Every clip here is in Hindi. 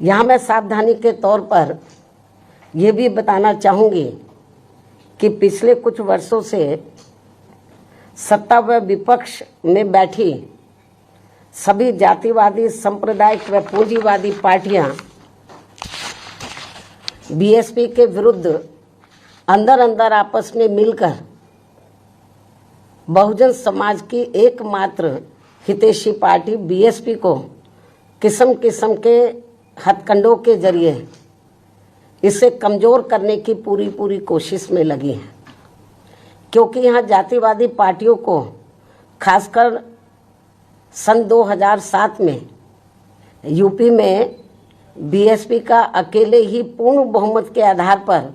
यहाँ मैं सावधानी के तौर पर ये भी बताना चाहूँगी कि पिछले कुछ वर्षों से सत्ता व विपक्ष में बैठी सभी जातिवादी, सांप्रदायिक व पूंजीवादी पार्टियां बीएसपी के विरुद्ध अंदर अंदर आपस में मिलकर बहुजन समाज की एकमात्र हितैषी पार्टी बीएसपी को किस्म किस्म के हथकंडों के जरिए इसे कमज़ोर करने की पूरी कोशिश में लगी है। क्योंकि यहाँ जातिवादी पार्टियों को खासकर सन 2007 में यूपी में बीएसपी का अकेले ही पूर्ण बहुमत के आधार पर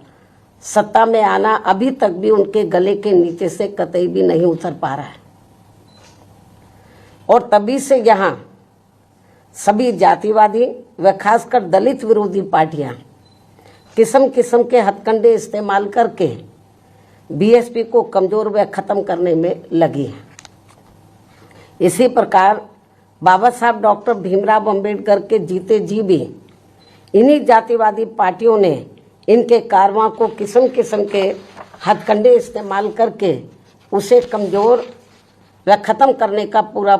सत्ता में आना अभी तक भी उनके गले के नीचे से कतई भी नहीं उतर पा रहा है। और तभी से यहाँ सभी जातिवादी व खासकर दलित विरोधी पार्टियां किस्म किस्म के हथकंडे इस्तेमाल करके बीएसपी को कमज़ोर व ख़त्म करने में लगी है। इसी प्रकार बाबा साहब डॉक्टर भीमराव अंबेडकर के जीते जी भी इन्हीं जातिवादी पार्टियों ने इनके कारवां को किस्म किस्म के हथकंडे इस्तेमाल करके उसे कमज़ोर व ख़त्म करने का पूरा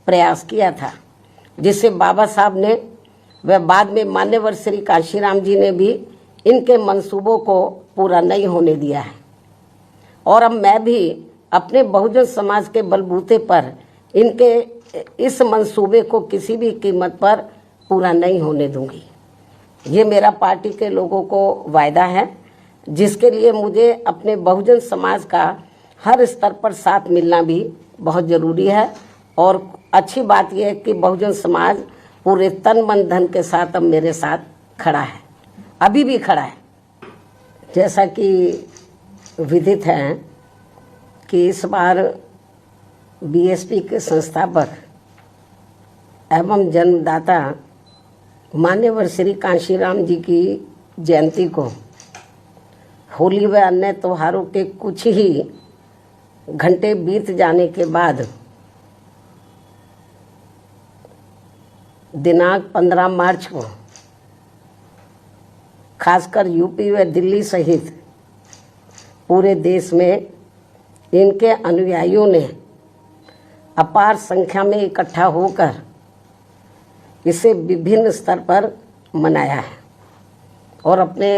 प्रयास किया था, जिसे बाबा साहब ने व बाद में मान्यवर श्री कांशीराम जी ने भी इनके मंसूबों को पूरा नहीं होने दिया है। और अब मैं भी अपने बहुजन समाज के बलबूते पर इनके इस मंसूबे को किसी भी कीमत पर पूरा नहीं होने दूंगी। ये मेरा पार्टी के लोगों को वायदा है, जिसके लिए मुझे अपने बहुजन समाज का हर स्तर पर साथ मिलना भी बहुत ज़रूरी है। और अच्छी बात यह है कि बहुजन समाज पूरे तन मन धन के साथ अब मेरे साथ खड़ा है, अभी भी खड़ा है। जैसा कि विदित है कि इस बार बीएसपी के संस्थापक एवं जन्मदाता मान्यवर श्री कांशीराम जी की जयंती को होली व अन्य त्योहारों के कुछ ही घंटे बीत जाने के बाद दिनांक 15 मार्च को खासकर यूपी व दिल्ली सहित पूरे देश में इनके अनुयायियों ने अपार संख्या में इकट्ठा होकर इसे विभिन्न स्तर पर मनाया है और अपने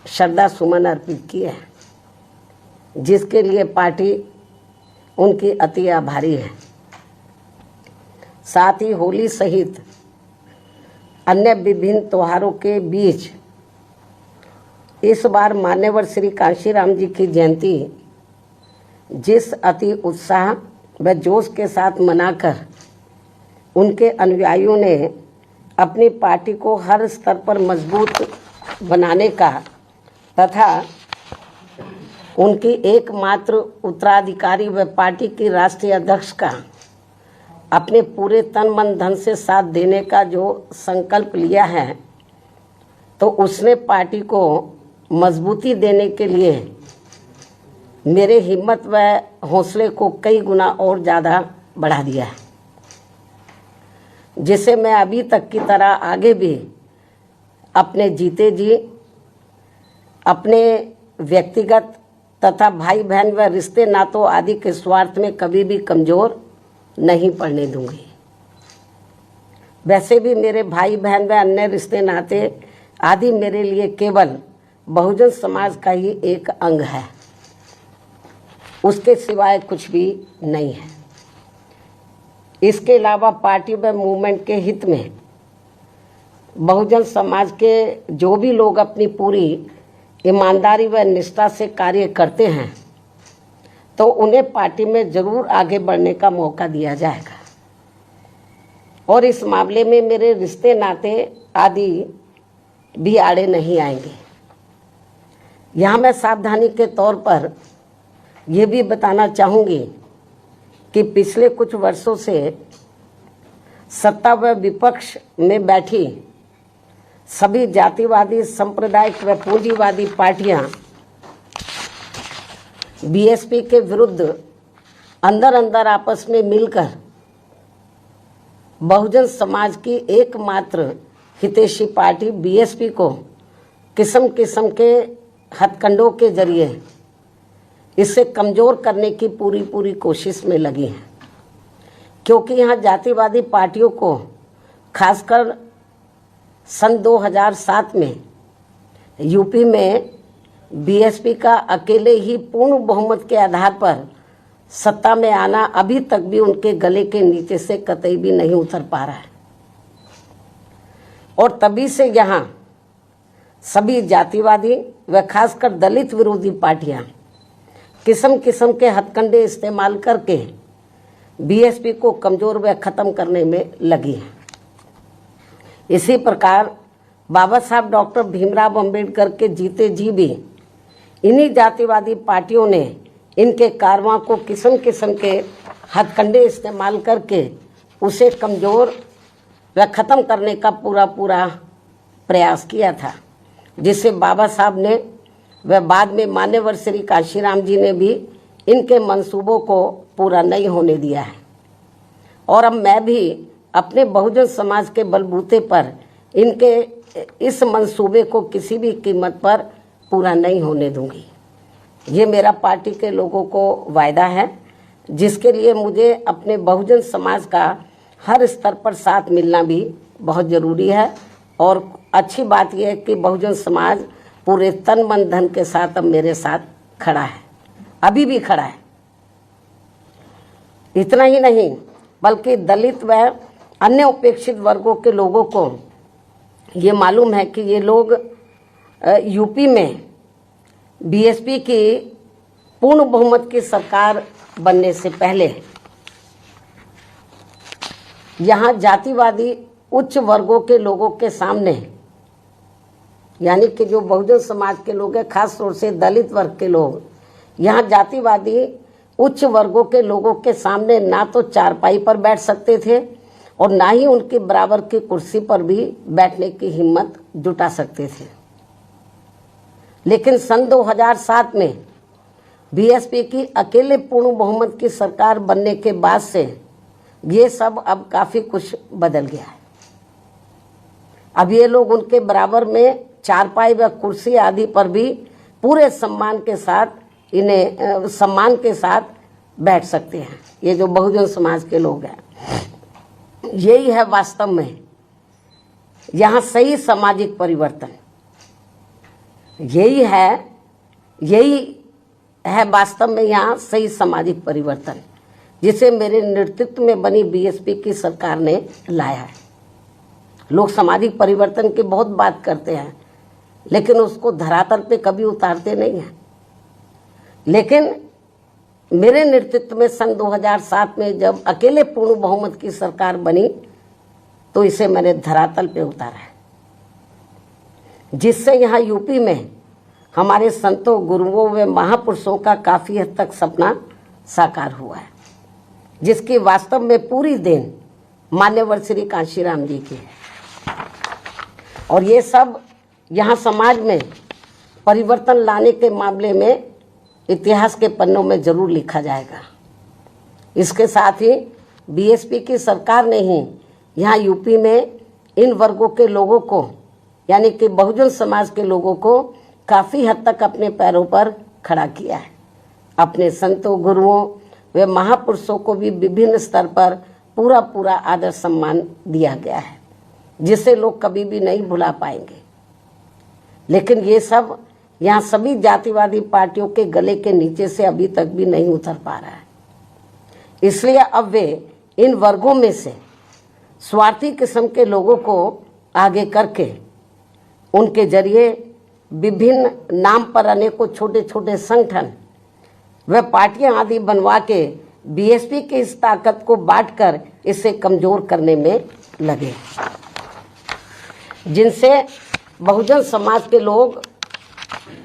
श्रद्धा सुमन अर्पित किए हैं, जिसके लिए पार्टी उनकी अति आभारी है। साथ ही होली सहित अन्य विभिन्न त्योहारों के बीच इस बार मान्यवर श्री कांशीराम जी की जयंती जिस अति उत्साह व जोश के साथ मनाकर उनके अनुयायियों ने अपनी पार्टी को हर स्तर पर मजबूत बनाने का तथा उनकी एकमात्र उत्तराधिकारी व पार्टी की राष्ट्रीय अध्यक्ष का अपने पूरे तन मन धन से साथ देने का जो संकल्प लिया है, तो उसने पार्टी को मजबूती देने के लिए मेरे हिम्मत व हौसले को कई गुना और ज़्यादा बढ़ा दिया है, जिसे मैं अभी तक की तरह आगे भी अपने जीते जी अपने व्यक्तिगत तथा भाई बहन व रिश्ते नातों आदि के स्वार्थ में कभी भी कमज़ोर नहीं पड़ने दूंगी। वैसे भी मेरे भाई बहन व अन्य रिश्ते नाते आदि मेरे लिए केवल बहुजन समाज का ही एक अंग है, उसके सिवाय कुछ भी नहीं है। इसके अलावा पार्टी व मूवमेंट के हित में बहुजन समाज के जो भी लोग अपनी पूरी ईमानदारी व निष्ठा से कार्य करते हैं, तो उन्हें पार्टी में ज़रूर आगे बढ़ने का मौका दिया जाएगा। और इस मामले में मेरे रिश्ते नाते आदि भी आड़े नहीं आएंगे। यहाँ मैं सावधानी के तौर पर ये भी बताना चाहूँगी कि पिछले कुछ वर्षों से सत्ता व विपक्ष में बैठी सभी जातिवादी, सांप्रदायिक व पूंजीवादी पार्टियां बीएसपी के विरुद्ध अंदर अंदर आपस में मिलकर बहुजन समाज की एकमात्र हितैषी पार्टी बीएसपी को किस्म किस्म के हथकंडों के जरिए इसे कमजोर करने की पूरी कोशिश में लगी है, क्योंकि यहाँ जातिवादी पार्टियों को खासकर सन 2007 में यूपी में बीएसपी का अकेले ही पूर्ण बहुमत के आधार पर सत्ता में आना अभी तक भी उनके गले के नीचे से कतई भी नहीं उतर पा रहा है। और तभी से यहाँ सभी जातिवादी व खासकर दलित विरोधी पार्टियां किस्म किस्म के हथकंडे इस्तेमाल करके बीएसपी को कमजोर व खत्म करने में लगी है। इसी प्रकार बाबा साहब डॉक्टर भीमराव अंबेडकर के जीते जी भी इन्हीं जातिवादी पार्टियों ने इनके कारवां को किस्म किस्म के हथकंडे इस्तेमाल करके उसे कमजोर व ख़त्म करने का पूरा प्रयास किया था, जिसे बाबा साहब ने व बाद में मान्यवर श्री कांशीराम जी ने भी इनके मंसूबों को पूरा नहीं होने दिया है। और अब मैं भी अपने बहुजन समाज के बलबूते पर इनके इस मंसूबे को किसी भी कीमत पर पूरा नहीं होने दूंगी। ये मेरा पार्टी के लोगों को वायदा है, जिसके लिए मुझे अपने बहुजन समाज का हर स्तर पर साथ मिलना भी बहुत ज़रूरी है। और अच्छी बात यह है कि बहुजन समाज पूरे तन मन धन के साथ अब मेरे साथ खड़ा है, अभी भी खड़ा है। इतना ही नहीं बल्कि दलित व अन्य उपेक्षित वर्गों के लोगों को ये मालूम है कि ये लोग यूपी में बीएसपी की पूर्ण बहुमत की सरकार बनने से पहले यहाँ जातिवादी उच्च वर्गों के लोगों के सामने, यानी कि जो बहुजन समाज के लोग हैं, खास तौर से दलित वर्ग के लोग, यहाँ जातिवादी उच्च वर्गों के लोगों के सामने ना तो चारपाई पर बैठ सकते थे और ना ही उनके बराबर की कुर्सी पर भी बैठने की हिम्मत जुटा सकते थे। लेकिन सन 2007 में बीएसपी की अकेले पूर्ण बहुमत की सरकार बनने के बाद से ये सब अब काफ़ी कुछ बदल गया है। अब ये लोग उनके बराबर में चारपाई व कुर्सी आदि पर भी पूरे सम्मान के साथ बैठ सकते हैं। ये जो बहुजन समाज के लोग हैं, यही है वास्तव में यहाँ सही सामाजिक परिवर्तन। यही है वास्तव में यहाँ सही सामाजिक परिवर्तन, जिसे मेरे नेतृत्व में बनी बीएसपी की सरकार ने लाया है। लोग सामाजिक परिवर्तन की बहुत बात करते हैं, लेकिन उसको धरातल पे कभी उतारते नहीं हैं। लेकिन मेरे नेतृत्व में सन 2007 में जब अकेले पूर्ण बहुमत की सरकार बनी, तो इसे मैंने धरातल पे उतारा है, जिससे यहाँ यूपी में हमारे संतों, गुरुओं व महापुरुषों का काफ़ी हद तक सपना साकार हुआ है, जिसकी वास्तव में पूरी देन मान्यवर श्री कांशीराम जी की है। और ये सब यहाँ समाज में परिवर्तन लाने के मामले में इतिहास के पन्नों में जरूर लिखा जाएगा। इसके साथ ही बीएसपी की सरकार ने ही यहाँ यूपी में इन वर्गों के लोगों को, यानी कि बहुजन समाज के लोगों को काफ़ी हद तक अपने पैरों पर खड़ा किया है। अपने संतों, गुरुओं व महापुरुषों को भी विभिन्न स्तर पर पूरा आदर सम्मान दिया गया है, जिसे लोग कभी भी नहीं भुला पाएंगे। लेकिन ये सब यहाँ सभी जातिवादी पार्टियों के गले के नीचे से अभी तक भी नहीं उतर पा रहा है। इसलिए अब वे इन वर्गों में से स्वार्थी किस्म के लोगों को आगे करके उनके जरिए विभिन्न नाम पर अनेकों छोटे छोटे संगठन व पार्टियां आदि बनवा के बीएसपी की इस ताकत को बांटकर इसे कमजोर करने में लगे, जिनसे बहुजन समाज के लोग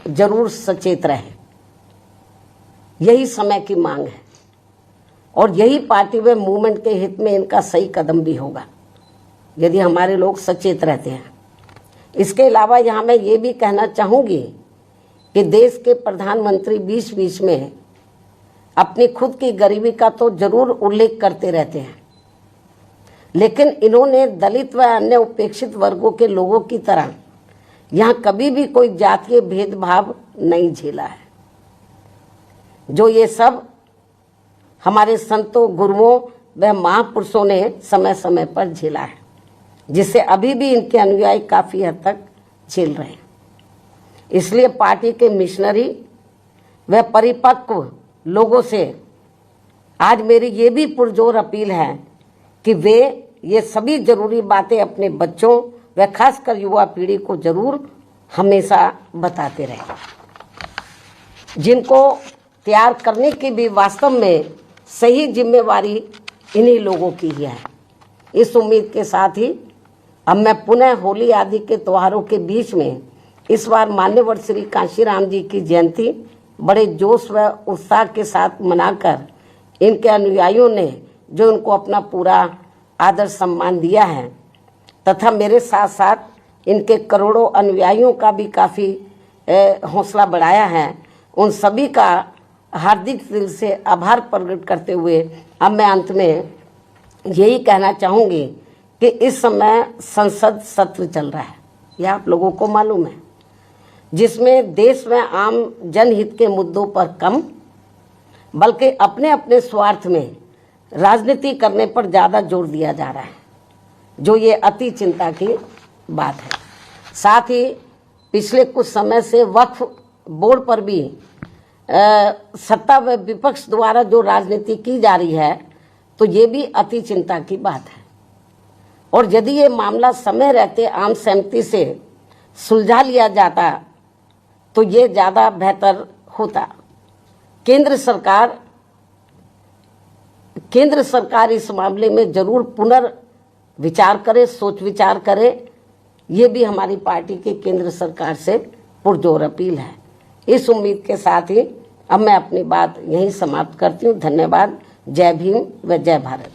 जरूर सचेत रहे। यही समय की मांग है और यही पार्टी व मूवमेंट के हित में इनका सही कदम भी होगा, यदि हमारे लोग सचेत रहते हैं। इसके अलावा यहाँ मैं ये भी कहना चाहूँगी कि देश के प्रधानमंत्री बीच में अपनी खुद की गरीबी का तो जरूर उल्लेख करते रहते हैं, लेकिन इन्होंने दलित व अन्य उपेक्षित वर्गों के लोगों की तरह यहाँ कभी भी कोई जातीय भेदभाव नहीं झेला है, जो ये सब हमारे संतों, गुरुओं व महापुरुषों ने समय समय पर झेला है, जिससे अभी भी इनके अनुयायी काफी हद तक झेल रहे हैं। इसलिए पार्टी के मिशनरी व परिपक्व लोगों से आज मेरी ये भी पुरजोर अपील है कि वे ये सभी जरूरी बातें अपने बच्चों व खासकर युवा पीढ़ी को जरूर हमेशा बताते रहें, जिनको तैयार करने की भी वास्तव में सही जिम्मेवारी इन्हीं लोगों की ही है। इस उम्मीद के साथ ही अब मैं पुनः होली आदि के त्योहारों के बीच में इस बार मान्यवर श्री कांशीराम जी की जयंती बड़े जोश व उत्साह के साथ मनाकर इनके अनुयायियों ने जो उनको अपना पूरा आदर सम्मान दिया है तथा मेरे साथ साथ इनके करोड़ों अनुयायियों का भी काफ़ी हौसला बढ़ाया है, उन सभी का हार्दिक दिल से आभार प्रकट करते हुए अब मैं अंत में यही कहना चाहूँगी कि इस समय संसद सत्र चल रहा है, यह आप लोगों को मालूम है, जिसमें देश में आम जनहित के मुद्दों पर कम बल्कि अपने अपने स्वार्थ में राजनीति करने पर ज़्यादा जोर दिया जा रहा है, जो ये अति चिंता की बात है। साथ ही पिछले कुछ समय से वक्फ बोर्ड पर भी सत्ता व विपक्ष द्वारा जो राजनीति की जा रही है, तो ये भी अति चिंता की बात है। और यदि ये मामला समय रहते आम सहमति से सुलझा लिया जाता तो ये ज़्यादा बेहतर होता। केंद्र सरकार इस मामले में जरूर पुनर्विचार करे, सोच विचार करे, ये भी हमारी पार्टी की केंद्र सरकार से पुरजोर अपील है। इस उम्मीद के साथ ही अब मैं अपनी बात यहीं समाप्त करती हूँ। धन्यवाद। जय भीम व जय भारत।